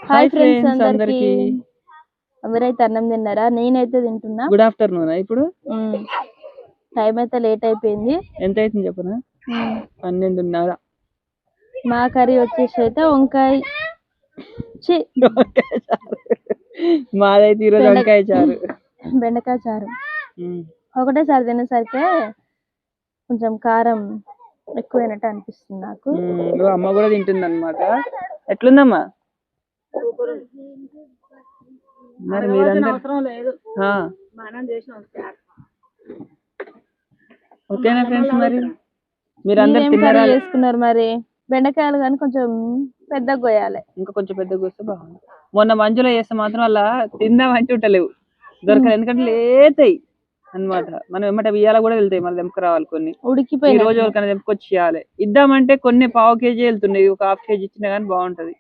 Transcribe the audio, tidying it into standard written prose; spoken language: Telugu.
హాయ్ ఫ్రెండ్స్ ఫ్రెండ్స్ అందరికి. అందరైతే అన్నం తిన్నారా? నేనైతే తింటున్నా. Good afternoon. ఇప్పుడు టైం అయితే లేట్ అయిపోయింది. ఎంత అవుతుంది చెప్పనా? 12:30. మా కర్రీ వచ్చేసి అయితే వంకాయ మాదైతే ఈరోజు వంకాయ చారు, బెండకాయ చారు. ఒకటేసారి తినేసరికి కొంచెం కారం ఎక్కువైనట్టు అనిపిస్తుంది నాకు. అమ్మ కూడా తింటుంది అనమాట. ఎట్లుందమ్మా? మరి మీరందరూ ఓకేనా ఫ్రెండ్స్? మరి మీరందరూ తిన్నారా? చేసుకున్నారు మరి బెండకాయలు కానీ కొంచెం పెద్దగా కోయాలి, ఇంకా కొంచెం పెద్దగా కోస్తే బాగుంది. మొన్న మంచులో చేస్తే మాత్రం అలా తిందా మంచి ఉంటలేవు, దొరకదు. ఎందుకంటే లేతాయి అన్నమాట. మనం ఏమంటే బియ్యాల కూడా వెళ్తాయి, మళ్ళీ దెంపక రావాలి. కొన్ని ఉడికిపోయి ఈ రోజు ఎవరికైనా దెంపుకొచ్చి ఇవ్వాలి. ఇద్దామంటే కొన్ని పావు కేజీ వెళ్తున్నాయి, ఒక హాఫ్ కేజీ ఇచ్చినా కానీ బాగుంటది.